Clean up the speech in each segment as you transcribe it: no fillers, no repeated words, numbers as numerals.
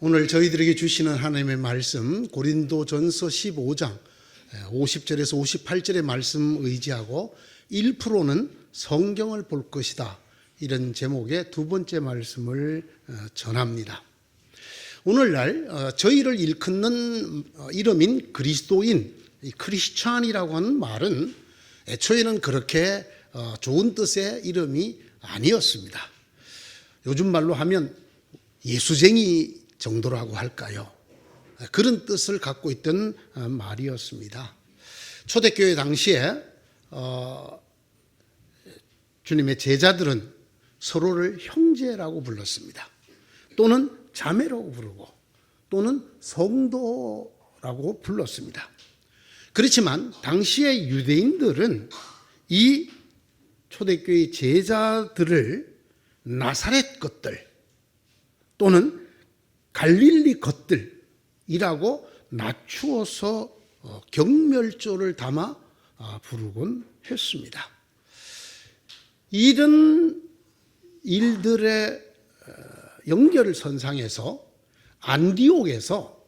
오늘 저희들에게 주시는 하나님의 말씀 고린도전서 15장 50절에서 58절의 말씀 의지하고 1%는 성경을 볼 것이다, 이런 제목의 두 번째 말씀을 전합니다. 오늘날 저희를 일컫는 이름인 그리스도인, 크리스찬이라고 하는 말은 애초에는 그렇게 좋은 뜻의 이름이 아니었습니다. 요즘 말로 하면 예수쟁이 정도라고 할까요? 그런 뜻을 갖고 있던 말이었습니다. 초대교회 당시에 주님의 제자들은 서로를 형제라고 불렀습니다. 또는 자매라고 부르고 또는 성도라고 불렀습니다. 그렇지만 당시의 유대인들은 이 초대교회 제자들을 나사렛 것들 또는 갈릴리 것들이라고 낮추어서 경멸조를 담아 부르곤 했습니다. 이런 일들의 연결선상에서 안디옥에서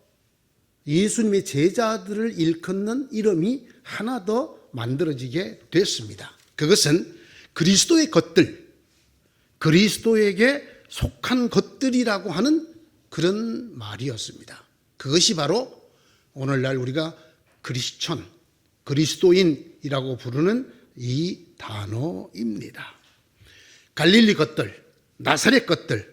예수님의 제자들을 일컫는 이름이 하나 더 만들어지게 됐습니다. 그것은 그리스도의 것들, 그리스도에게 속한 것들이라고 하는 그런 말이었습니다. 그것이 바로 오늘날 우리가 크리스천, 그리스도인이라고 부르는 이 단어입니다. 갈릴리 것들, 나사렛 것들,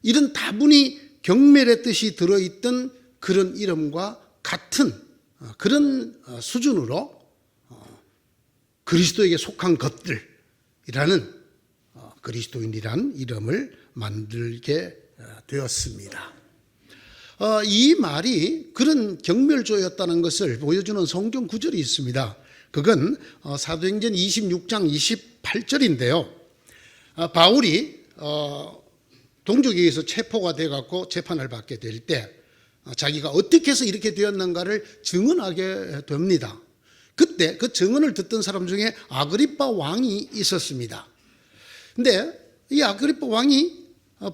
이런 다분히 경멸의 뜻이 들어있던 그런 이름과 같은 그런 수준으로 그리스도에게 속한 것들이라는 그리스도인이라는 이름을 만들게 되었습니다. 이 말이 그런 경멸조였다는 것을 보여주는 성경 구절이 있습니다. 그건 사도행전 26장 28절인데요. 바울이 동족에 의해서 체포가 돼갖고 재판을 받게 될 때 자기가 어떻게 해서 이렇게 되었는가를 증언하게 됩니다. 그때 그 증언을 듣던 사람 중에 아그리빠 왕이 있었습니다. 근데 이 아그리빠 왕이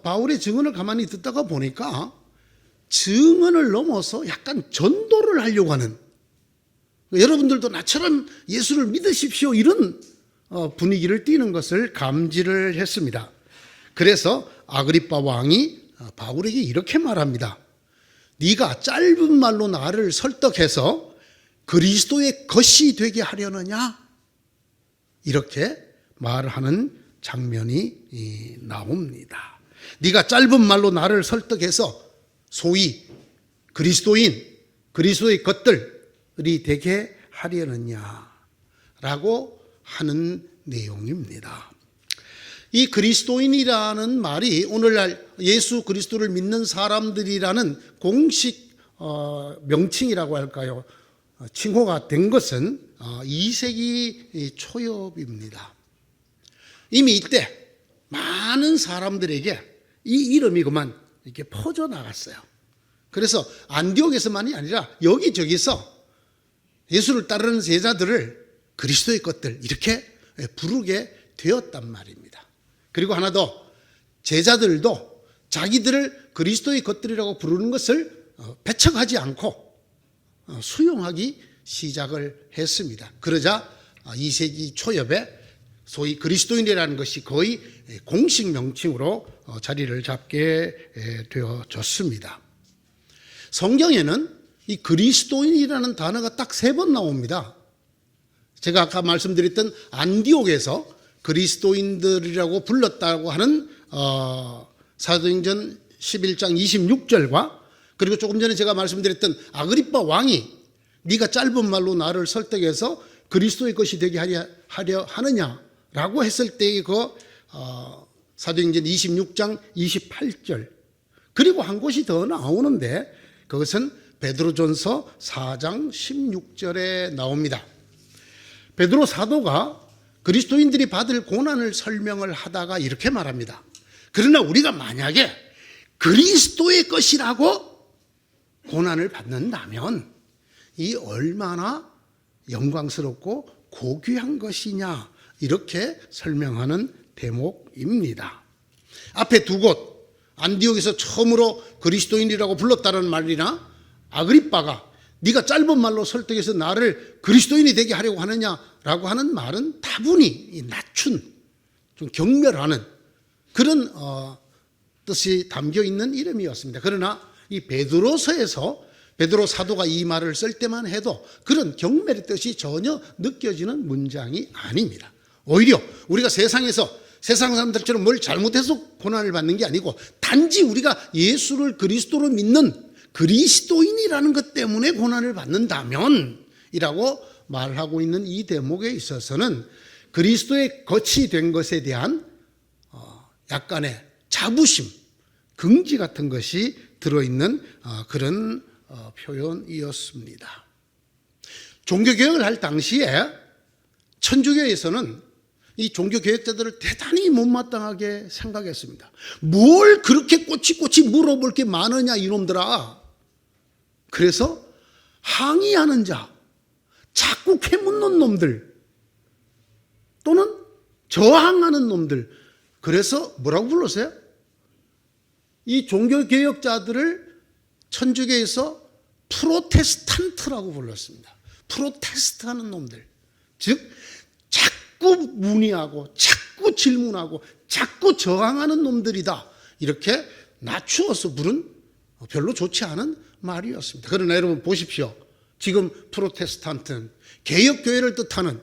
바울의 증언을 가만히 듣다가 보니까 증언을 넘어서 약간 전도를 하려고 하는, 여러분들도 나처럼 예수를 믿으십시오, 이런 분위기를 띠는 것을 감지를 했습니다. 그래서 아그리빠 왕이 바울에게 이렇게 말합니다. 네가 짧은 말로 나를 설득해서 그리스도의 것이 되게 하려느냐? 이렇게 말하는 장면이 나옵니다. 네가 짧은 말로 나를 설득해서 소위 그리스도인, 그리스도의 것들이 되게 하려느냐라고 하는 내용입니다. 이 그리스도인이라는 말이 오늘날 예수 그리스도를 믿는 사람들이라는 공식 명칭이라고 할까요? 칭호가 된 것은 2세기 초엽입니다. 이미 이때 많은 사람들에게 이 이름이 그만 이렇게 퍼져나갔어요. 그래서 안디옥에서만이 아니라 여기저기서 예수를 따르는 제자들을 그리스도의 것들 이렇게 부르게 되었단 말입니다. 그리고 하나 더, 제자들도 자기들을 그리스도의 것들이라고 부르는 것을 배척하지 않고 수용하기 시작을 했습니다. 그러자 2세기 초엽에 소위 그리스도인이라는 것이 거의 공식 명칭으로 자리를 잡게 되어졌습니다. 성경에는 이 그리스도인이라는 단어가 딱 3번 나옵니다. 제가 아까 말씀드렸던 안디옥에서 그리스도인들이라고 불렀다고 하는 사도행전 11장 26절과 그리고 조금 전에 제가 말씀드렸던 아그리빠 왕이 네가 짧은 말로 나를 설득해서 그리스도의 것이 되게 하려 하느냐라고 했을 때의 그 사도행전 26장 28절, 그리고 한 곳이 더 나오는데 그것은 베드로전서 4장 16절에 나옵니다. 베드로 사도가 그리스도인들이 받을 고난을 설명을 하다가 이렇게 말합니다. 그러나 우리가 만약에 그리스도의 것이라고 고난을 받는다면 이 얼마나 영광스럽고 고귀한 것이냐, 이렇게 설명하는 대목입니다. 앞에 두 곳, 안디옥에서 처음으로 그리스도인이라고 불렀다는 말이나 아그리빠가 네가 짧은 말로 설득해서 나를 그리스도인이 되게 하려고 하느냐라고 하는 말은 다분히 낮춘, 좀 경멸하는 그런 뜻이 담겨 있는 이름이었습니다. 그러나 이 베드로서에서 베드로 사도가 이 말을 쓸 때만 해도 그런 경멸의 뜻이 전혀 느껴지는 문장이 아닙니다. 오히려 우리가 세상에서 세상 사람들처럼 뭘 잘못해서 고난을 받는 게 아니고 단지 우리가 예수를 그리스도로 믿는 그리스도인이라는 것 때문에 고난을 받는다면 이라고 말하고 있는 이 대목에 있어서는 그리스도의 거치 된 것에 대한 약간의 자부심, 긍지 같은 것이 들어있는 그런 표현이었습니다. 종교개혁을 할 당시에 천주교에서는 이 종교개혁자들을 대단히 못마땅하게 생각했습니다. 뭘 그렇게 꼬치꼬치 물어볼 게 많으냐 이놈들아. 그래서 항의하는 자, 자꾸 캐묻는 놈들 또는 저항하는 놈들, 그래서 뭐라고 불렀어요? 이 종교개혁자들을 천주교에서 프로테스탄트라고 불렀습니다. 프로테스트 하는 놈들, 즉 자꾸 문의하고 자꾸 질문하고 자꾸 저항하는 놈들이다, 이렇게 낮추어서 부른 별로 좋지 않은 말이었습니다. 그러나 여러분 보십시오. 지금 프로테스탄트는 개혁교회를 뜻하는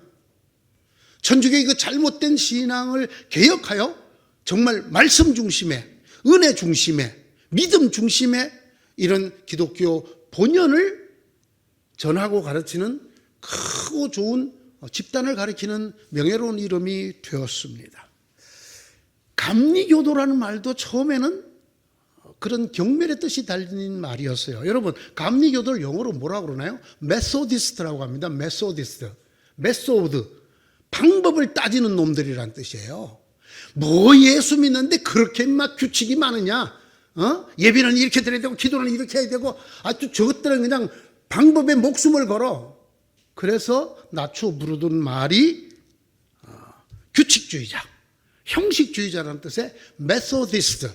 천주교의 그 잘못된 신앙을 개혁하여 정말 말씀 중심의, 은혜 중심의, 믿음 중심의 이런 기독교 본연을 전하고 가르치는 크고 좋은 집단을 가리키는 명예로운 이름이 되었습니다. 감리교도라는 말도 처음에는 그런 경멸의 뜻이 달린 말이었어요. 여러분, 감리교도를 영어로 뭐라고 그러나요? 메소디스트라고 합니다. 메소디스트. 메소드. 방법을 따지는 놈들이란 뜻이에요. 뭐 예수 믿는데 그렇게 막 규칙이 많으냐? 예배는 이렇게 드려야 되고 기도는 이렇게 해야 되고 아주 저것들은 그냥 방법에 목숨을 걸어. 그래서 낮추어 부르던 말이 규칙주의자, 형식주의자라는 뜻의 메소디스트,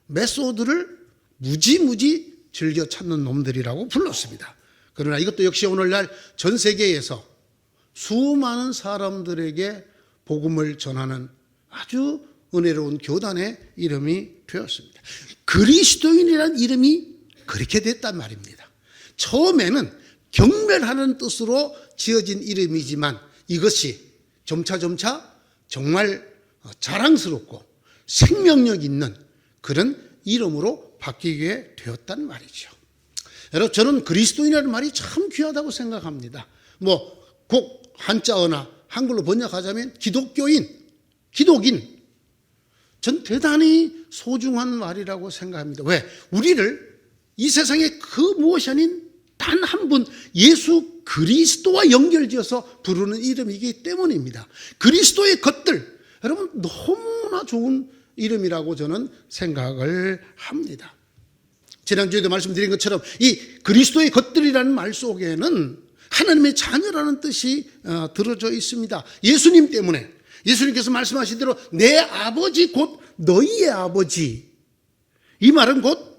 메소드를 무지무지 즐겨 찾는 놈들이라고 불렀습니다. 그러나 이것도 역시 오늘날 전 세계에서 수많은 사람들에게 복음을 전하는 아주 은혜로운 교단의 이름이 되었습니다. 그리스도인이라는 이름이 그렇게 됐단 말입니다. 처음에는 경멸하는 뜻으로 지어진 이름이지만 이것이 점차 정말 자랑스럽고 생명력 있는 그런 이름으로 바뀌게 되었단 말이죠. 여러분, 저는 그리스도인이라는 말이 참 귀하다고 생각합니다. 꼭 한자어나 한글로 번역하자면 기독교인, 기독인, 전 대단히 소중한 말이라고 생각합니다. 왜? 우리를 이 세상에 그 무엇이 아닌 단 한 분 예수 그리스도와 연결지어서 부르는 이름이기 때문입니다. 그리스도의 것들, 여러분 너무나 좋은 이름이라고 저는 생각을 합니다. 지난주에도 말씀드린 것처럼 이 그리스도의 것들이라는 말 속에는 하나님의 자녀라는 뜻이 들어져 있습니다. 예수님 때문에, 예수님께서 말씀하신 대로 내 아버지 곧 너희의 아버지, 이 말은 곧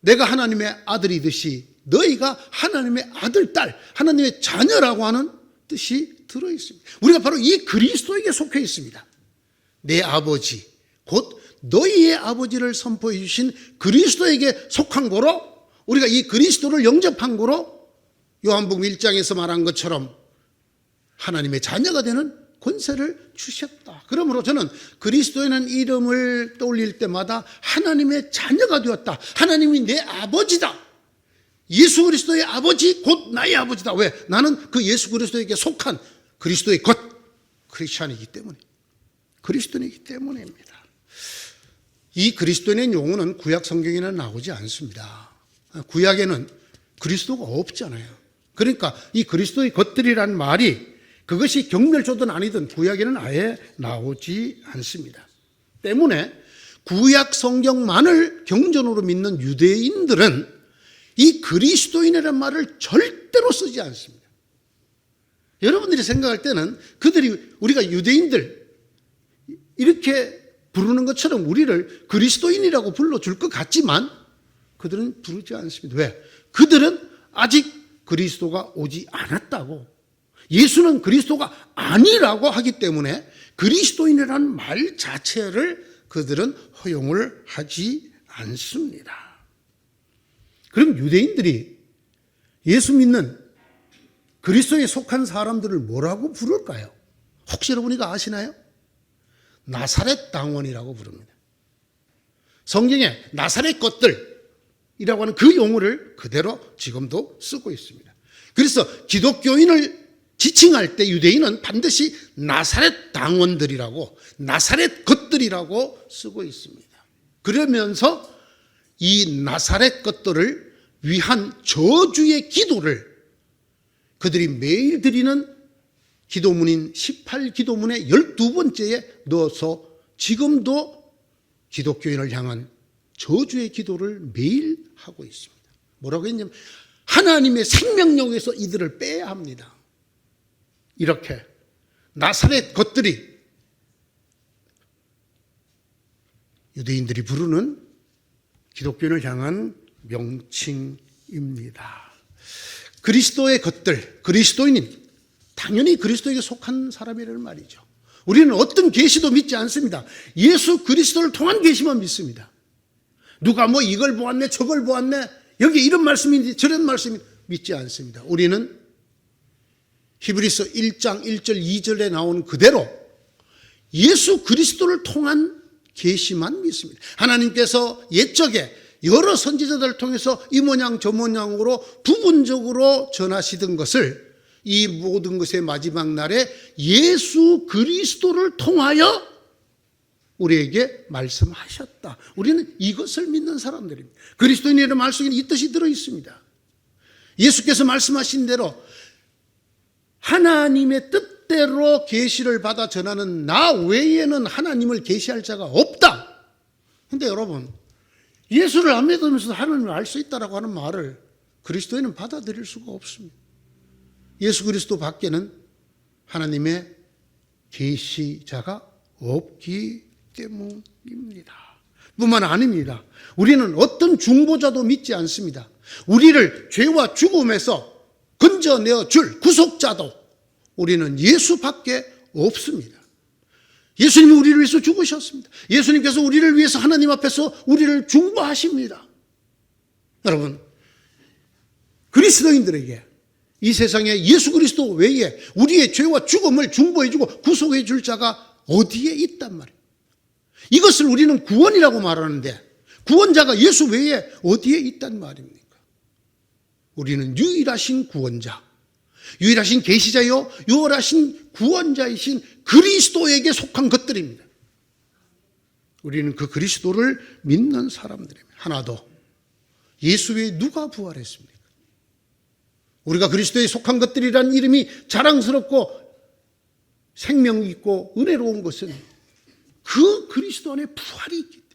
내가 하나님의 아들이듯이 너희가 하나님의 아들, 딸, 하나님의 자녀라고 하는 뜻이 들어있습니다. 우리가 바로 이 그리스도에게 속해 있습니다. 내 아버지 곧 너희의 아버지를 선포해 주신 그리스도에게 속한 거로, 우리가 이 그리스도를 영접한 거로 요한복음 1장에서 말한 것처럼 하나님의 자녀가 되는 권세를 주셨다. 그러므로 저는 그리스도라는 이름을 떠올릴 때마다 하나님의 자녀가 되었다, 하나님이 내 아버지다, 예수 그리스도의 아버지 곧 나의 아버지다. 왜? 나는 그 예수 그리스도에게 속한 그리스도의 것, 크리스찬이기 때문에, 그리스도인이기 때문입니다. 이 그리스도인의 용어는 구약 성경에는 나오지 않습니다. 구약에는 그리스도가 없잖아요. 그러니까 이 그리스도의 것들이란 말이 그것이 경멸조든 아니든 구약에는 아예 나오지 않습니다. 때문에 구약 성경만을 경전으로 믿는 유대인들은 이 그리스도인이라는 말을 절대로 쓰지 않습니다. 여러분들이 생각할 때는 그들이, 우리가 유대인들 이렇게 부르는 것처럼 우리를 그리스도인이라고 불러줄 것 같지만 그들은 부르지 않습니다. 왜? 그들은 아직 그리스도가 오지 않았다고, 예수는 그리스도가 아니라고 하기 때문에 그리스도인이라는 말 자체를 그들은 허용을 하지 않습니다. 그럼 유대인들이 예수 믿는 그리스도에 속한 사람들을 뭐라고 부를까요? 혹시 여러분이 아시나요? 나사렛 당원이라고 부릅니다. 성경에 나사렛 것들이라고 하는 그 용어를 그대로 지금도 쓰고 있습니다. 그래서 기독교인을 지칭할 때 유대인은 반드시 나사렛 당원들이라고, 나사렛 것들이라고 쓰고 있습니다. 그러면서 이 나사렛 것들을 위한 저주의 기도를 그들이 매일 드리는 기도문인 18기도문의 12번째에 넣어서 지금도 기독교인을 향한 저주의 기도를 매일 하고 있습니다. 뭐라고 했냐면 하나님의 생명력에서 이들을 빼야 합니다. 이렇게 나사렛 것들이 유대인들이 부르는 기독교인을 향한 명칭입니다. 그리스도의 것들, 그리스도인인, 당연히 그리스도에게 속한 사람이라는 말이죠. 우리는 어떤 계시도 믿지 않습니다. 예수 그리스도를 통한 계시만 믿습니다. 누가 뭐 이걸 보았네 저걸 보았네 여기 이런 말씀인지 저런 말씀인지 믿지 않습니다. 우리는 히브리서 1장 1절 2절에 나온 그대로 예수 그리스도를 통한 계시만 믿습니다. 하나님께서 옛적에 여러 선지자들을 통해서 이 모양 저 모양으로 부분적으로 전하시던 것을 이 모든 것의 마지막 날에 예수 그리스도를 통하여 우리에게 말씀하셨다. 우리는 이것을 믿는 사람들입니다. 그리스도인의 말씀에는 이 뜻이 들어있습니다. 예수께서 말씀하신 대로 하나님의 뜻대로 계시를 받아 전하는 나 외에는 하나님을 계시할 자가 없다. 그런데 여러분, 예수를 안 믿으면서 하나님을 알 수 있다라고 하는 말을 그리스도인은 받아들일 수가 없습니다. 예수 그리스도 밖에는 하나님의 계시자가 없기 때문입니다. 뿐만 아닙니다. 우리는 어떤 중보자도 믿지 않습니다. 우리를 죄와 죽음에서 건져내어 줄 구속자도 우리는 예수밖에 없습니다. 예수님이 우리를 위해서 죽으셨습니다. 예수님께서 우리를 위해서 하나님 앞에서 우리를 중보하십니다. 여러분, 그리스도인들에게 이 세상에 예수 그리스도 외에 우리의 죄와 죽음을 중보해주고 구속해 줄 자가 어디에 있단 말이에요. 이것을 우리는 구원이라고 말하는데 구원자가 예수 외에 어디에 있단 말입니까? 우리는 유일하신 구원자, 유일하신 계시자요 유일하신 구원자이신 그리스도에게 속한 것들입니다. 우리는 그 그리스도를 믿는 사람들입니다. 하나 더, 예수 외에 누가 부활했습니까? 우리가 그리스도에 속한 것들이라는 이름이 자랑스럽고 생명 있고 은혜로운 것은 그 그리스도 안에 부활이 있기 때문에,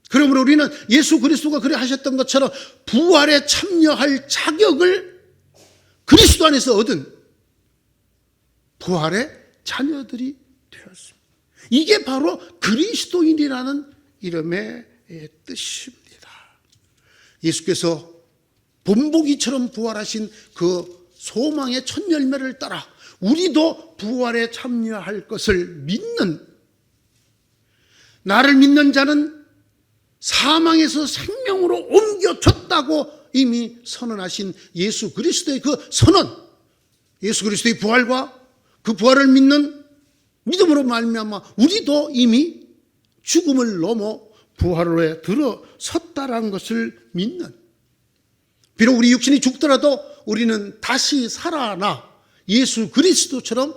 그러므로 우리는 예수 그리스도가 그래 하셨던 것처럼 부활에 참여할 자격을 그리스도 안에서 얻은 부활의 자녀들이 되었습니다. 이게 바로 그리스도인이라는 이름의 뜻입니다. 예수께서 본보기처럼 부활하신 그 소망의 첫 열매를 따라 우리도 부활에 참여할 것을 믿는, 나를 믿는 자는 사망에서 생명으로 옮겨졌다고 이미 선언하신 예수 그리스도의 그 선언, 예수 그리스도의 부활과 그 부활을 믿는 믿음으로 말미암아 우리도 이미 죽음을 넘어 부활에 들어섰다라는 것을 믿는, 비록 우리 육신이 죽더라도 우리는 다시 살아나 예수 그리스도처럼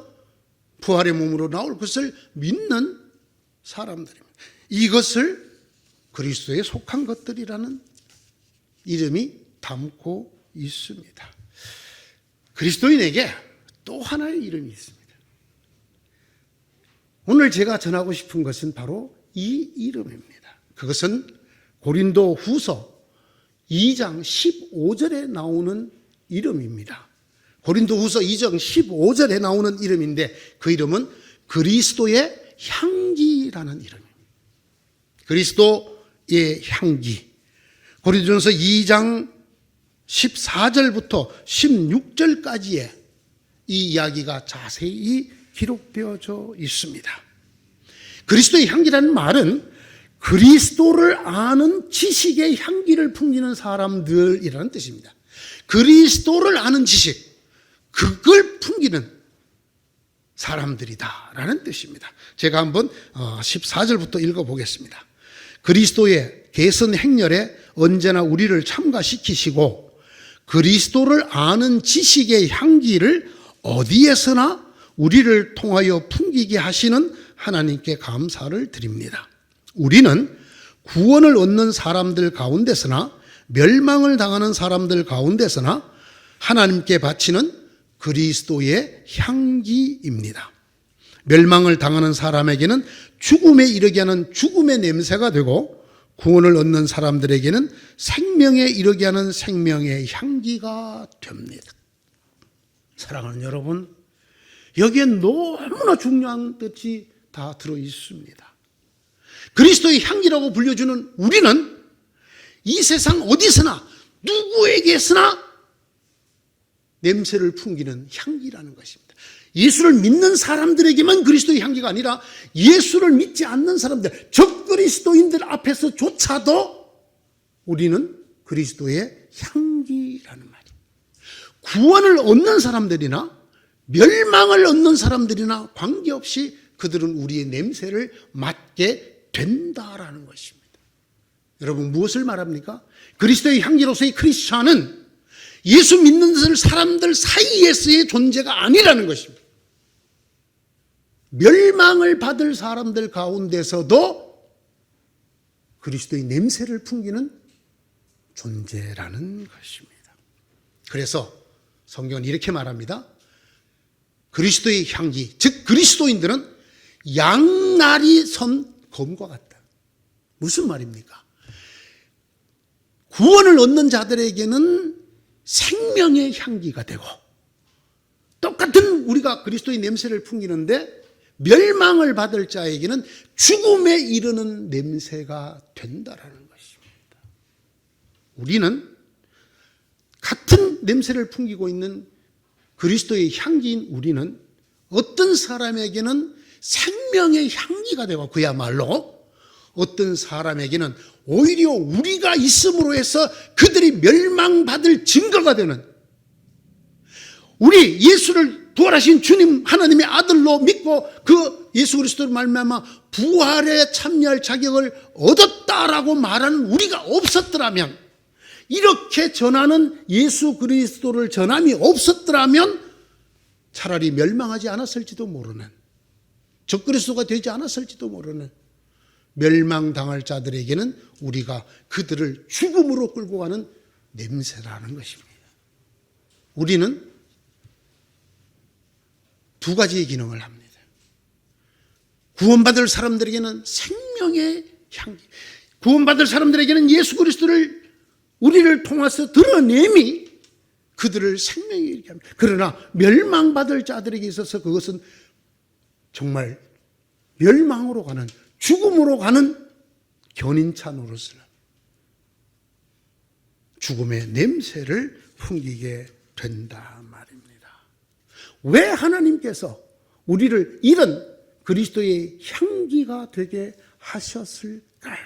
부활의 몸으로 나올 것을 믿는 사람들입니다. 이것을 그리스도에 속한 것들이라는 이름이 담고 있습니다. 그리스도인에게 또 하나의 이름이 있습니다. 오늘 제가 전하고 싶은 것은 바로 이 이름입니다. 그것은 고린도 후서 2장 15절에 나오는 이름입니다. 고린도 후서 2장 15절에 나오는 이름인데 그 이름은 그리스도의 향기라는 이름입니다. 그리스도의 향기. 고린도전서 2장 14절부터 16절까지의 이 이야기가 자세히 기록되어져 있습니다. 그리스도의 향기라는 말은 그리스도를 아는 지식의 향기를 풍기는 사람들이라는 뜻입니다. 그리스도를 아는 지식, 그걸 풍기는 사람들이다라는 뜻입니다. 제가 한번 14절부터 읽어보겠습니다. 그리스도의 개선 행렬에 언제나 우리를 참가시키시고 그리스도를 아는 지식의 향기를 어디에서나 우리를 통하여 풍기게 하시는 하나님께 감사를 드립니다. 우리는 구원을 얻는 사람들 가운데서나 멸망을 당하는 사람들 가운데서나 하나님께 바치는 그리스도의 향기입니다. 멸망을 당하는 사람에게는 죽음에 이르게 하는 죽음의 냄새가 되고 구원을 얻는 사람들에게는 생명에 이르게 하는 생명의 향기가 됩니다. 사랑하는 여러분, 여기에 너무나 중요한 뜻이 다 들어 있습니다. 그리스도의 향기라고 불려주는 우리는 이 세상 어디서나 누구에게서나 냄새를 풍기는 향기라는 것입니다. 예수를 믿는 사람들에게만 그리스도의 향기가 아니라 예수를 믿지 않는 사람들, 적그리스도인들 앞에서조차도 우리는 그리스도의 향기라는 말이에요. 구원을 얻는 사람들이나 멸망을 얻는 사람들이나 관계없이 그들은 우리의 냄새를 맡게 된다라는 것입니다. 여러분, 무엇을 말합니까? 그리스도의 향기로서의 크리스찬은 예수 믿는 사람들 사이에서의 존재가 아니라는 것입니다. 멸망을 받을 사람들 가운데서도 그리스도의 냄새를 풍기는 존재라는 것입니다. 그래서 성경은 이렇게 말합니다. 그리스도의 향기, 즉 그리스도인들은 양날이 선 검과 같다. 무슨 말입니까? 구원을 얻는 자들에게는 생명의 향기가 되고 똑같은 우리가 그리스도의 냄새를 풍기는데 멸망을 받을 자에게는 죽음에 이르는 냄새가 된다라는 것입니다. 우리는 같은 냄새를 풍기고 있는 그리스도의 향기인 우리는 어떤 사람에게는 생명의 향기가 되고 그야말로 어떤 사람에게는 오히려 우리가 있음으로 해서 그들이 멸망받을 증거가 되는, 우리 예수를 부활하신 주님 하나님의 아들로 믿고 그 예수 그리스도를 말미암아 부활에 참여할 자격을 얻었다라고 말하는 우리가 없었더라면, 이렇게 전하는 예수 그리스도를 전함이 없었더라면 차라리 멸망하지 않았을지도 모르는, 적그리스도가 되지 않았을지도 모르는 멸망당할 자들에게는 우리가 그들을 죽음으로 끌고 가는 냄새라는 것입니다. 우리는 두 가지의 기능을 합니다. 구원받을 사람들에게는 생명의 향기, 구원받을 사람들에게는 예수 그리스도를 우리를 통해서 드러냄이 그들을 생명에 이르게 합니다. 그러나 멸망받을 자들에게 있어서 그것은 정말 멸망으로 가는, 죽음으로 가는 견인차 노릇을, 죽음의 냄새를 풍기게 된다 말입니다. 왜 하나님께서 우리를 이런 그리스도의 향기가 되게 하셨을까요?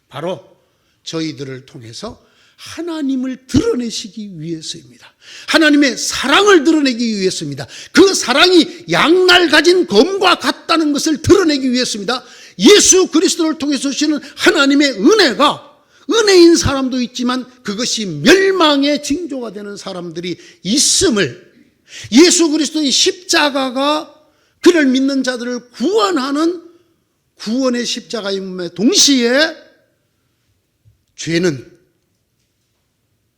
바로 저희들을 통해서 하나님을 드러내시기 위해서입니다. 하나님의 사랑을 드러내기 위해서입니다. 그 사랑이 양날 가진 검과 같다는 것을 드러내기 위해서입니다. 예수 그리스도를 통해서 주시는 하나님의 은혜가, 은혜인 사람도 있지만 그것이 멸망의 징조가 되는 사람들이 있음을, 예수 그리스도의 십자가가 그를 믿는 자들을 구원하는 구원의 십자가임에 동시에 죄는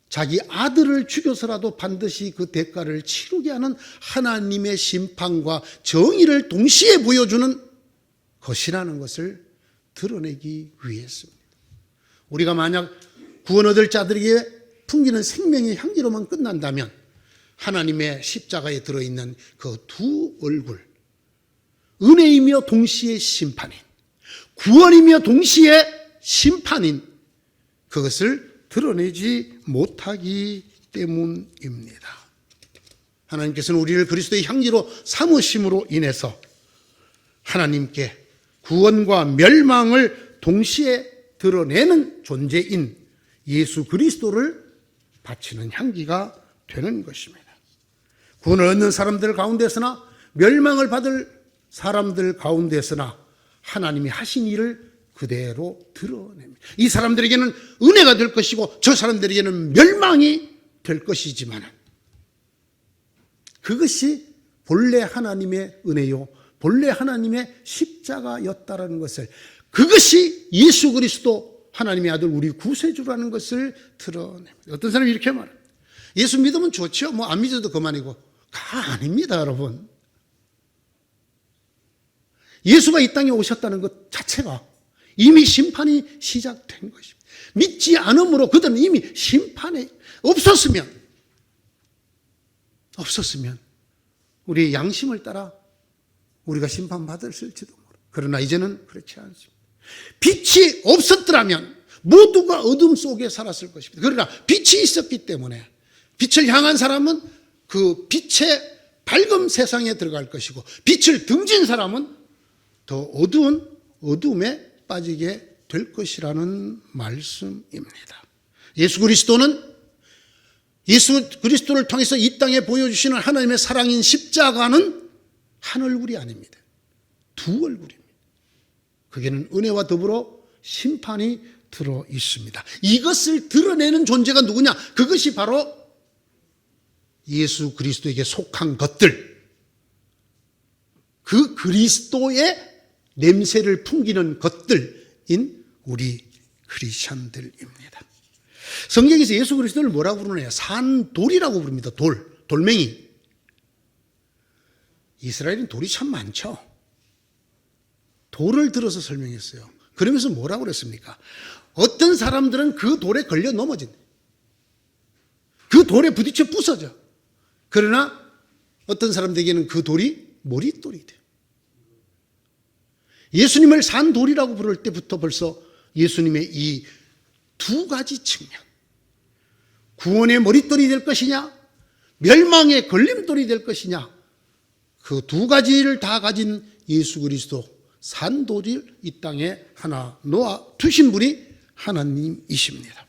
자기 아들을 죽여서라도 반드시 그 대가를 치르게 하는 하나님의 심판과 정의를 동시에 보여주는 것이라는 것을 드러내기 위해서입니다. 우리가 만약 구원 얻을 자들에게 풍기는 생명의 향기로만 끝난다면 하나님의 십자가에 들어있는 그 두 얼굴, 은혜이며 동시에 심판인, 구원이며 동시에 심판인 그것을 드러내지 못하기 때문입니다. 하나님께서는 우리를 그리스도의 향기로 삼으심으로 인해서 하나님께 구원과 멸망을 동시에 드러내는 존재인 예수 그리스도를 바치는 향기가 되는 것입니다. 구원을 얻는 사람들 가운데서나 멸망을 받을 사람들 가운데서나 하나님이 하신 일을 그대로 드러냅니다. 이 사람들에게는 은혜가 될 것이고 저 사람들에게는 멸망이 될 것이지만 그것이 본래 하나님의 은혜요 본래 하나님의 십자가였다라는 것을, 그것이 예수 그리스도 하나님의 아들 우리 구세주라는 것을 드러냅니다. 어떤 사람이 이렇게 말합니다. 예수 믿으면 좋죠. 뭐 안 믿어도 그만이고. 아닙니다, 여러분. 예수가 이 땅에 오셨다는 것 자체가 이미 심판이 시작된 것입니다. 믿지 않으므로 그들은 이미 심판에 없었으면 우리의 양심을 따라 우리가 심판받았을지도 모르. 그러나 이제는 그렇지 않습니다. 빛이 없었더라면 모두가 어둠 속에 살았을 것입니다. 그러나 빛이 있었기 때문에 빛을 향한 사람은 그 빛의 밝은 세상에 들어갈 것이고 빛을 등진 사람은 더 어두운 어둠에 빠지게 될 것이라는 말씀입니다. 예수 그리스도를 통해서 이 땅에 보여주시는 하나님의 사랑인 십자가는 한 얼굴이 아닙니다. 두 얼굴입니다. 거기에는 은혜와 더불어 심판이 들어 있습니다. 이것을 드러내는 존재가 누구냐? 그것이 바로 예수 그리스도에게 속한 것들, 그 그리스도의 냄새를 풍기는 것들인 우리 크리스천들입니다. 성경에서 예수 그리스도를 뭐라고 부르느냐? 산돌이라고 부릅니다. 돌멩이. 이스라엘은 돌이 참 많죠. 돌을 들어서 설명했어요. 그러면서 뭐라고 그랬습니까? 어떤 사람들은 그 돌에 걸려 넘어진다. 그 돌에 부딪혀 부서져. 그러나 어떤 사람들에게는 그 돌이 머릿돌이 돼요. 예수님을 산돌이라고 부를 때부터 벌써 예수님의 이 두 가지 측면, 구원의 머릿돌이 될 것이냐, 멸망의 걸림돌이 될 것이냐, 그 두 가지를 다 가진 예수 그리스도 산돌을 이 땅에 하나 놓아 두신 분이 하나님이십니다.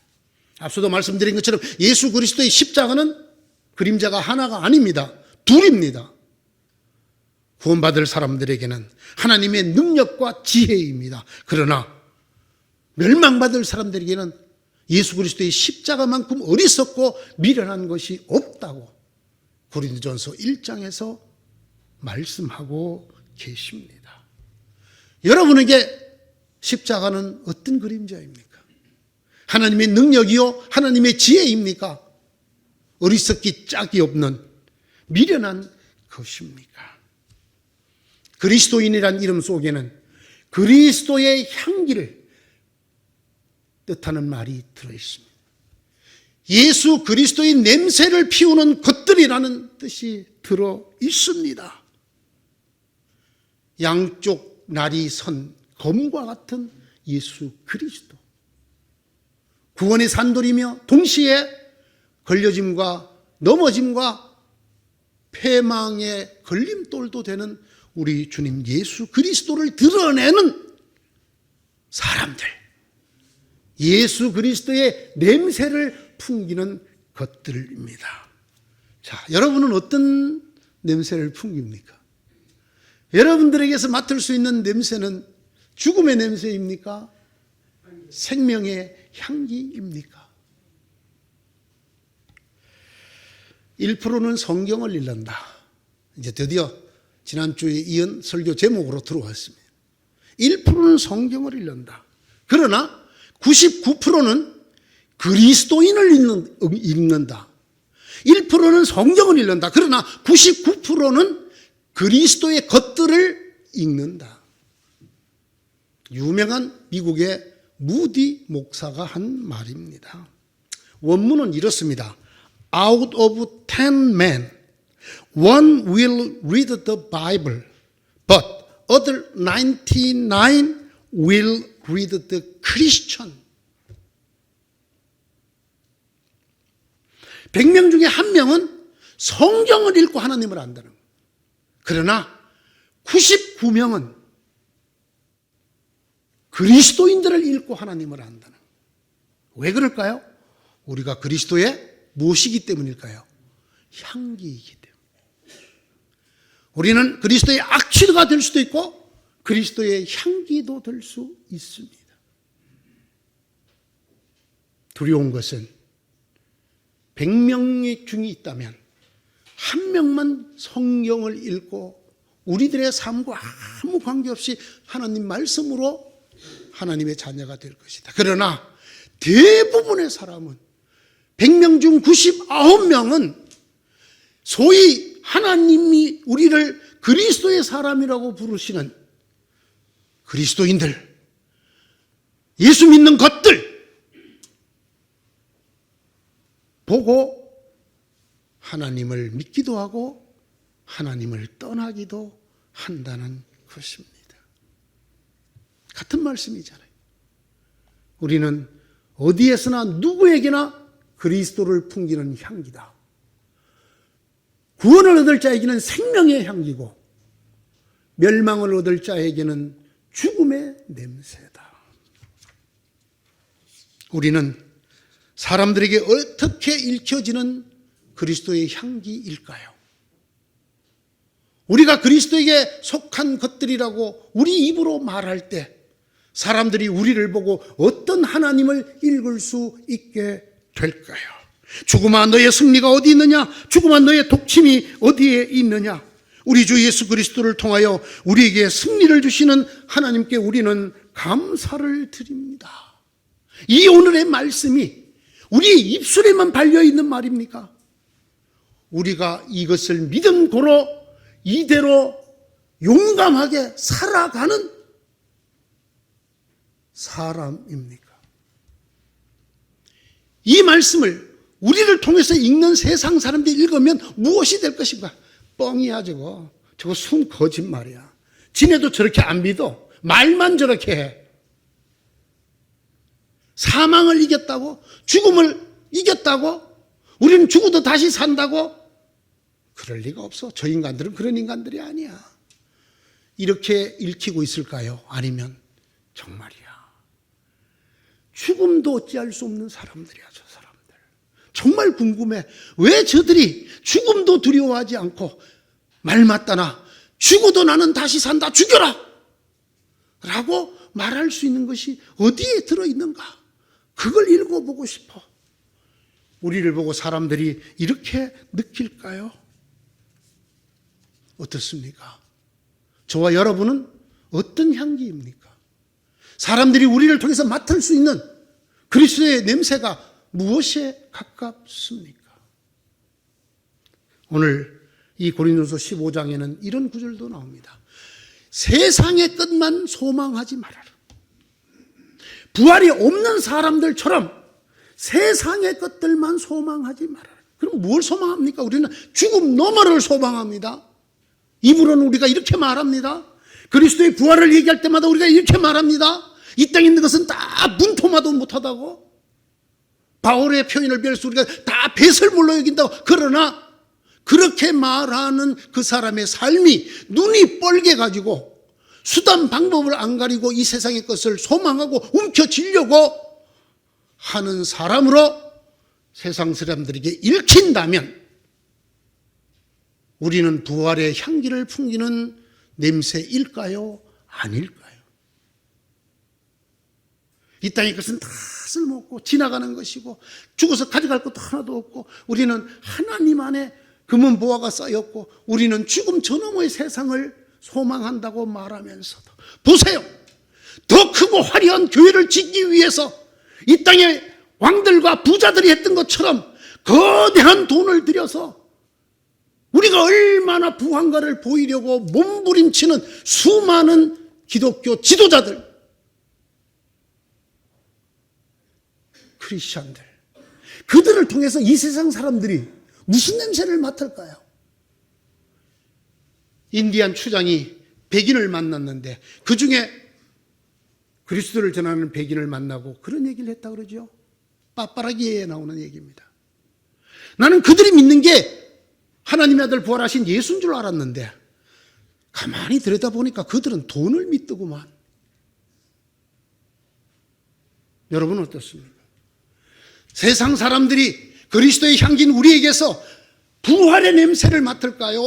앞서도 말씀드린 것처럼 예수 그리스도의 십자가는 그림자가 하나가 아닙니다. 둘입니다. 구원받을 사람들에게는 하나님의 능력과 지혜입니다. 그러나 멸망받을 사람들에게는 예수 그리스도의 십자가만큼 어리석고 미련한 것이 없다고 고린도전서 1장에서 말씀하고 계십니다. 여러분에게 십자가는 어떤 그림자입니까? 하나님의 능력이요? 하나님의 지혜입니까? 어리석기 짝이 없는 미련한 것입니까? 그리스도인이란 이름 속에는 그리스도의 향기를 뜻하는 말이 들어있습니다. 예수 그리스도의 냄새를 피우는 것들이라는 뜻이 들어있습니다. 양쪽 날이 선 검과 같은 예수 그리스도, 구원의 산돌이며 동시에 걸려짐과 넘어짐과 패망의 걸림돌도 되는 우리 주님 예수 그리스도를 드러내는 사람들, 예수 그리스도의 냄새를 풍기는 것들입니다. 자, 여러분은 어떤 냄새를 풍깁니까? 여러분들에게서 맡을 수 있는 냄새는 죽음의 냄새입니까? 생명의 향기입니까? 1%는 성경을 읽는다. 이제 드디어 지난주에 이은 설교 제목으로 들어왔습니다. 1%는 성경을 읽는다. 그러나 99%는 그리스도인을 읽는다. 1%는 성경을 읽는다. 그러나 99%는 그리스도의 것들을 읽는다. 유명한 미국의 무디 목사가 한 말입니다. 원문은 이렇습니다. Out of 10 men, one will read the Bible, but other 99 will read the Christian. 100명 중에 1명은 성경을 읽고 하나님을 안다는 거예요. 그러나 99명은 그리스도인들을 읽고 하나님을 안다는 거예요. 왜 그럴까요? 우리가 그리스도의 무엇이기 때문일까요? 향기이기 때문에. 우리는 그리스도의 악취가 될 수도 있고 그리스도의 향기도 될 수 있습니다. 두려운 것은 100명의 중이 있다면 1명만 성경을 읽고 우리들의 삶과 아무 관계없이 하나님 말씀으로 하나님의 자녀가 될 것이다. 그러나 대부분의 사람은 100명 중 99명은 소위 하나님이 우리를 그리스도의 사람이라고 부르시는 그리스도인들, 예수 믿는 것들 보고 하나님을 믿기도 하고 하나님을 떠나기도 한다는 것입니다. 같은 말씀이잖아요. 우리는 어디에서나 누구에게나 그리스도를 풍기는 향기다. 구원을 얻을 자에게는 생명의 향기고 멸망을 얻을 자에게는 죽음의 냄새다. 우리는 사람들에게 어떻게 읽혀지는 그리스도의 향기일까요? 우리가 그리스도에게 속한 것들이라고 우리 입으로 말할 때 사람들이 우리를 보고 어떤 하나님을 읽을 수 있게 될까요? 죽음아 너의 승리가 어디 있느냐? 죽음아 너의 독침이 어디에 있느냐? 우리 주 예수 그리스도를 통하여 우리에게 승리를 주시는 하나님께 우리는 감사를 드립니다. 이 오늘의 말씀이 우리 입술에만 발려있는 말입니까? 우리가 이것을 믿음 고로 이대로 용감하게 살아가는 사람입니까? 이 말씀을 우리를 통해서 읽는 세상 사람들이 읽으면 무엇이 될 것인가? 뻥이야 저거 순 거짓말이야. 지네도 저렇게 안 믿어. 말만 저렇게 해. 사망을 이겼다고? 죽음을 이겼다고? 우리는 죽어도 다시 산다고? 그럴 리가 없어. 저 인간들은 그런 인간들이 아니야. 이렇게 읽히고 있을까요? 아니면 정말이야. 죽음도 어찌할 수 없는 사람들이야, 저 사람들. 정말 궁금해. 왜 저들이 죽음도 두려워하지 않고 말 맞다나 죽어도 나는 다시 산다, 죽여라! 라고 말할 수 있는 것이 어디에 들어있는가? 그걸 읽어보고 싶어. 우리를 보고 사람들이 이렇게 느낄까요? 어떻습니까? 저와 여러분은 어떤 향기입니까? 사람들이 우리를 통해서 맡을 수 있는 그리스도의 냄새가 무엇에 가깝습니까? 오늘 이 고린도서 15장에는 이런 구절도 나옵니다. 세상의 끝만 소망하지 말아라. 부활이 없는 사람들처럼 세상의 것들만 소망하지 말아라. 그럼 뭘 소망합니까? 우리는 죽음 너머를 소망합니다. 입으로는 우리가 이렇게 말합니다. 그리스도의 부활을 얘기할 때마다 우리가 이렇게 말합니다. 이 땅에 있는 것은 다 문토마도 못하다고. 바울의 표현을 빌어서 우리가 다 배설물로 여긴다고. 그러나 그렇게 말하는 그 사람의 삶이 눈이 뻘게 가지고 수단 방법을 안 가리고 이 세상의 것을 소망하고 움켜쥐려고 하는 사람으로 세상 사람들에게 읽힌다면 우리는 부활의 향기를 풍기는 냄새일까요? 아닐까요? 이 땅의 것은 다 쓸모없고 지나가는 것이고 죽어서 가져갈 것도 하나도 없고 우리는 하나님 안에 금은 보화가 쌓였고 우리는 죽음 저 너머의 세상을 소망한다고 말하면서도 보세요. 더 크고 화려한 교회를 짓기 위해서 이 땅의 왕들과 부자들이 했던 것처럼 거대한 돈을 들여서 우리가 얼마나 부한가를 보이려고 몸부림치는 수많은 기독교 지도자들, 크리스찬들, 그들을 통해서 이 세상 사람들이 무슨 냄새를 맡을까요? 인디안 추장이 백인을 만났는데 그 중에 그리스도를 전하는 백인을 만나고 그런 얘기를 했다 그러죠. 빠빠라기에 나오는 얘기입니다. 나는 그들이 믿는 게 하나님의 아들 부활하신 예수인 줄 알았는데 가만히 들여다보니까 그들은 돈을 믿더구만. 여러분은 어떻습니까? 세상 사람들이 그리스도의 향기인 우리에게서 부활의 냄새를 맡을까요?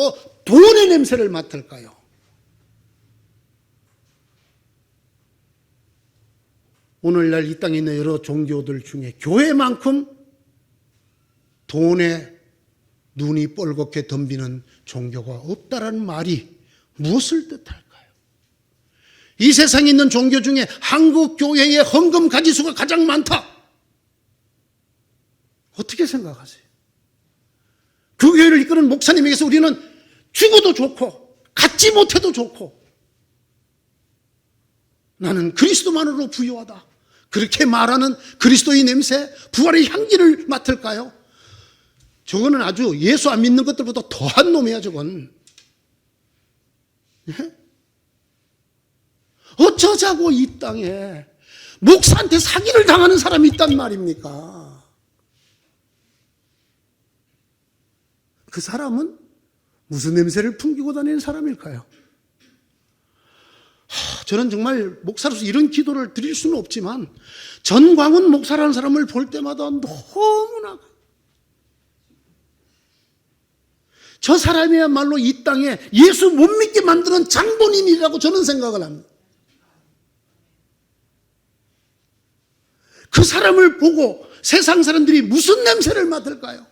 돈의 냄새를 맡을까요? 오늘날 이 땅에 있는 여러 종교들 중에 교회만큼 돈에 눈이 뻘겋게 덤비는 종교가 없다라는 말이 무엇을 뜻할까요? 이 세상에 있는 종교 중에 한국 교회의 헌금 가지수가 가장 많다. 어떻게 생각하세요? 그 교회를 이끄는 목사님에게서 우리는 죽어도 좋고 갖지 못해도 좋고 나는 그리스도만으로 부유하다. 그렇게 말하는 그리스도의 냄새, 부활의 향기를 맡을까요? 저거는 아주 예수 안 믿는 것들보다 더한 놈이야, 저건. 예? 어쩌자고 이 땅에 목사한테 사기를 당하는 사람이 있단 말입니까? 그 사람은 무슨 냄새를 풍기고 다니는 사람일까요? 저는 정말 목사로서 이런 기도를 드릴 수는 없지만 전광훈 목사라는 사람을 볼 때마다 너무나 저 사람이야말로 이 땅에 예수 못 믿게 만드는 장본인이라고 저는 생각을 합니다. 그 사람을 보고 세상 사람들이 무슨 냄새를 맡을까요?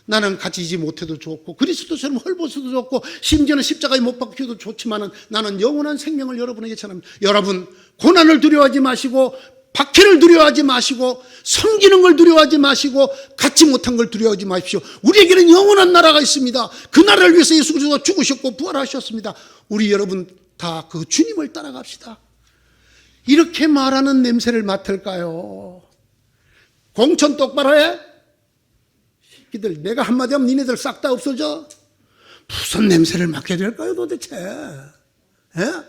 나는 가지지 못해도 좋고 그리스도처럼 헐벗어도 좋고 심지어는 십자가에 못 박혀도 좋지만 나는 영원한 생명을 여러분에게 전합니다. 여러분 고난을 두려워하지 마시고 박해를 두려워하지 마시고 섬기는 걸 두려워하지 마시고 갖지 못한 걸 두려워하지 마십시오. 우리에게는 영원한 나라가 있습니다. 그 나라를 위해서 예수 그리스도가 죽으셨고 부활하셨습니다. 우리 여러분 다 그 주님을 따라갑시다. 이렇게 말하는 냄새를 맡을까요? 공천 똑바로 해? 새끼들 내가 한마디 하면 니네들 싹 다 없어져? 무슨 냄새를 맡게 될까요 도대체? 예?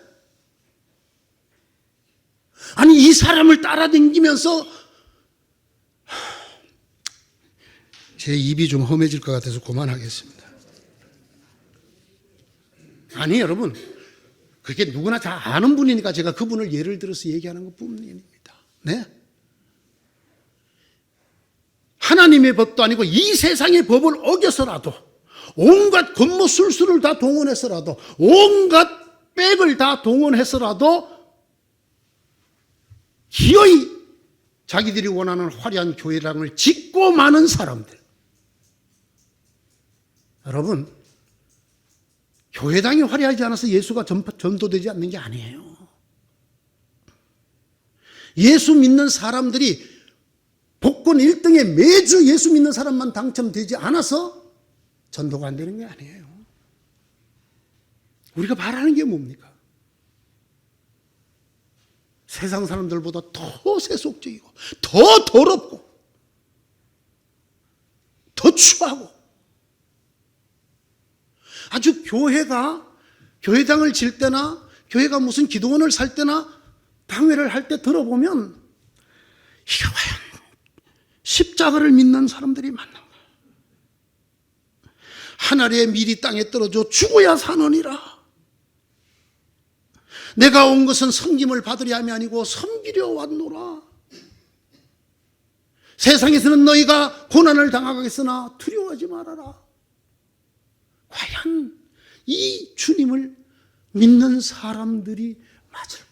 아니 이 사람을 따라다니면서 제 입이 좀 험해질 것 같아서 그만하겠습니다. 아니 여러분 그게 누구나 다 아는 분이니까 제가 그분을 예를 들어서 얘기하는 것뿐입니다. 네? 하나님의 법도 아니고 이 세상의 법을 어겨서라도 온갖 권모술수를 다 동원해서라도 온갖 백을 다 동원해서라도 기어이 자기들이 원하는 화려한 교회랑을 짓고 많은 사람들. 여러분 교회당이 화려하지 않아서 예수가 전도되지 않는 게 아니에요. 예수 믿는 사람들이 복권 1등에 매주 예수 믿는 사람만 당첨되지 않아서 전도가 안 되는 게 아니에요. 우리가 바라는 게 뭡니까? 세상 사람들보다 더 세속적이고 더 더럽고 더 추하고 아주 교회당을 질 때나 교회가 무슨 기도원을 살 때나 당회를 할 때 들어보면 이게 과연 십자가를 믿는 사람들이 많나? 하늘의 밀이 땅에 떨어져 죽어야 사느니라. 내가 온 것은 섬김을 받으려 함이 아니고 섬기려 왔노라. 세상에서는 너희가 고난을 당하겠으나 두려워하지 말아라. 과연 이 주님을 믿는 사람들이 맞을까요?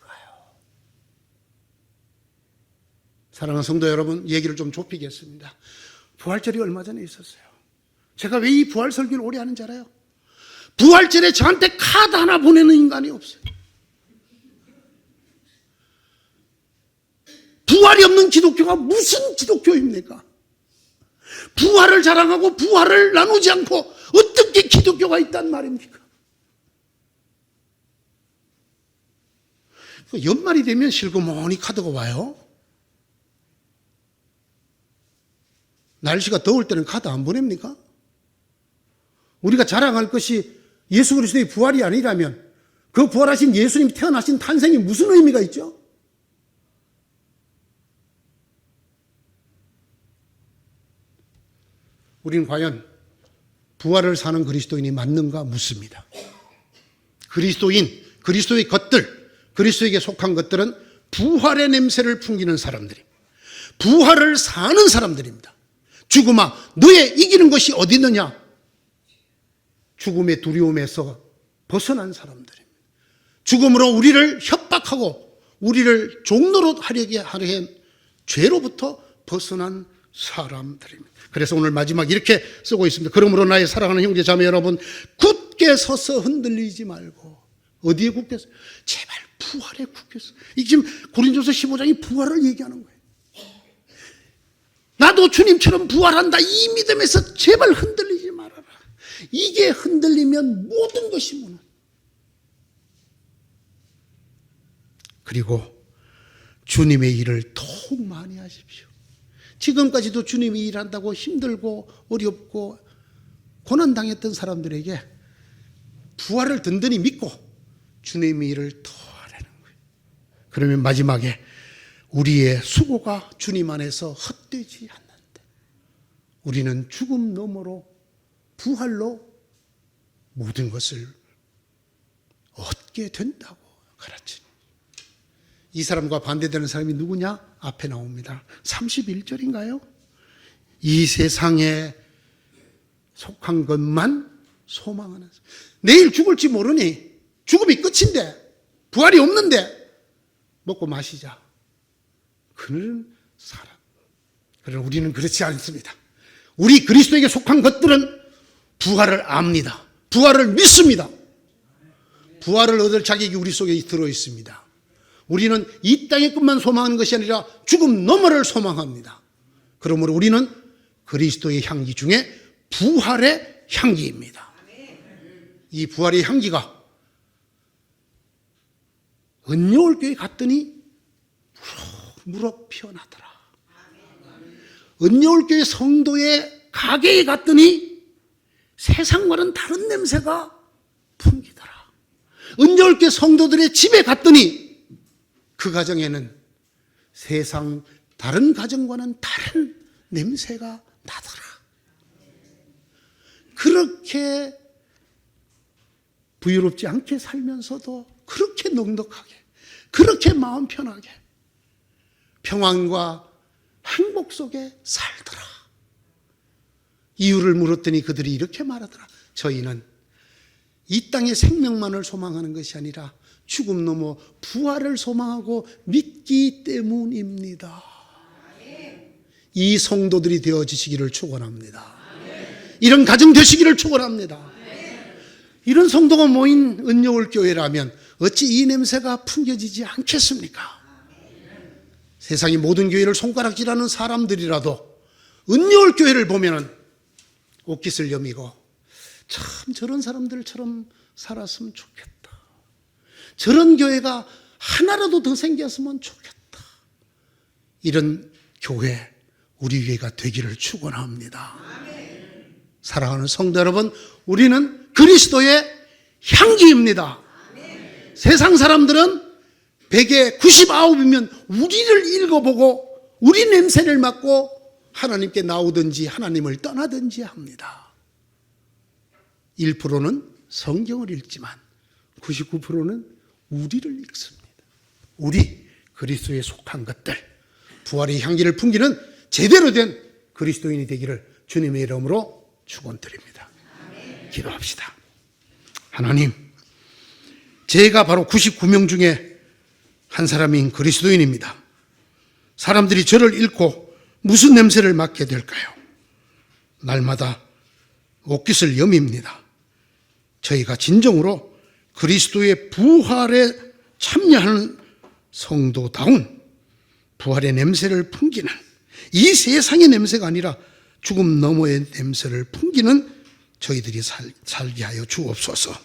사랑하는 성도 여러분, 얘기를 좀 좁히겠습니다. 부활절이 얼마 전에 있었어요. 제가 왜 이 부활 설교를 오래 하는지 알아요? 부활절에 저한테 카드 하나 보내는 인간이 없어요. 부활이 없는 기독교가 무슨 기독교입니까? 부활을 자랑하고 부활을 나누지 않고 어떻게 기독교가 있단 말입니까? 연말이 되면 실그머니 카드가 와요. 날씨가 더울 때는 카드 안 보냅니까? 우리가 자랑할 것이 예수 그리스도의 부활이 아니라면 그 부활하신 예수님 태어나신 탄생이 무슨 의미가 있죠? 우리는 과연 부활을 사는 그리스도인이 맞는가 묻습니다. 그리스도의 것들, 그리스도에게 속한 것들은 부활의 냄새를 풍기는 사람들입니다. 부활을 사는 사람들입니다. 죽음아, 너의 이기는 것이 어디 있느냐? 죽음의 두려움에서 벗어난 사람들입니다. 죽음으로 우리를 협박하고 우리를 종노릇 하려게 하는 죄로부터 벗어난 사람들입니다. 그래서 오늘 마지막 이렇게 쓰고 있습니다. 그러므로 나의 사랑하는 형제 자매 여러분, 굳게 서서 흔들리지 말고. 어디에 굳게 서? 제발 부활에 굳게 서. 이게 지금 고린도서 15장이 부활을 얘기하는 거예요. 나도 주님처럼 부활한다, 이 믿음에서 제발 흔들리지 말아라. 이게 흔들리면 모든 것이 무너져. 그리고 주님의 일을 더욱 많이 하십시오. 지금까지도 주님이 일한다고 힘들고 어렵고 고난당했던 사람들에게 부활을 든든히 믿고 주님의 일을 더 하라는 거예요. 그러면 마지막에 우리의 수고가 주님 안에서 헛되지 않는데 우리는 죽음 너머로 부활로 모든 것을 얻게 된다고 가르치니, 이 사람과 반대되는 사람이 누구냐? 앞에 나옵니다. 31절인가요? 이 세상에 속한 것만 소망하는, 내일 죽을지 모르니 죽음이 끝인데 부활이 없는데 먹고 마시자, 그는 사람. 그러나 우리는 그렇지 않습니다. 우리 그리스도에게 속한 것들은 부활을 압니다. 부활을 믿습니다. 부활을 얻을 자격이 우리 속에 들어 있습니다. 우리는 이 땅의 것만 소망하는 것이 아니라 죽음 너머를 소망합니다. 그러므로 우리는 그리스도의 향기 중에 부활의 향기입니다. 이 부활의 향기가 은여울교에 갔더니 무럭 피어나더라. 은여울교회 성도의 가게에 갔더니 세상과는 다른 냄새가 풍기더라. 은여울교회 성도들의 집에 갔더니 그 가정에는 세상 다른 가정과는 다른 냄새가 나더라. 그렇게 부유롭지 않게 살면서도 그렇게 넉넉하게, 그렇게 마음 편하게 평안과 행복 속에 살더라. 이유를 물었더니 그들이 이렇게 말하더라. 저희는 이 땅의 생명만을 소망하는 것이 아니라 죽음 넘어 부활을 소망하고 믿기 때문입니다. 이 성도들이 되어지시기를 축원합니다. 이런 가정 되시기를 축원합니다. 이런 성도가 모인 은여울교회라면 어찌 이 냄새가 풍겨지지 않겠습니까? 세상의 모든 교회를 손가락질하는 사람들이라도 은여울교회를 보면은 옷깃을 여미고 참 저런 사람들처럼 살았으면 좋겠다, 저런 교회가 하나라도 더 생겼으면 좋겠다, 이런 교회, 우리 교회가 되기를 축원합니다. 사랑하는 성도 여러분, 우리는 그리스도의 향기입니다. 세상 사람들은 100에 99이면 우리를 읽어보고 우리 냄새를 맡고 하나님께 나오든지 하나님을 떠나든지 합니다. 1%는 성경을 읽지만 99%는 우리를 읽습니다. 우리 그리스도에 속한 것들, 부활의 향기를 풍기는 제대로 된 그리스도인이 되기를 주님의 이름으로 축원드립니다. 기도합시다. 하나님, 제가 바로 99명 중에 한 사람인 그리스도인입니다. 사람들이 저를 읽고 무슨 냄새를 맡게 될까요? 날마다 옷깃을 여밉니다. 저희가 진정으로 그리스도의 부활에 참여하는 성도다운 부활의 냄새를 풍기는, 이 세상의 냄새가 아니라 죽음 너머의 냄새를 풍기는 저희들이 살게 하여 주옵소서.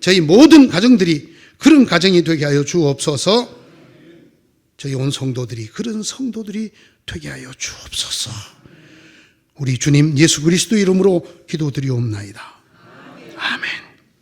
저희 모든 가정들이 그런 가정이 되게 하여 주옵소서. 저희 온 성도들이 그런 성도들이 되게 하여 주옵소서. 우리 주님 예수 그리스도 이름으로 기도드리옵나이다. 아멘.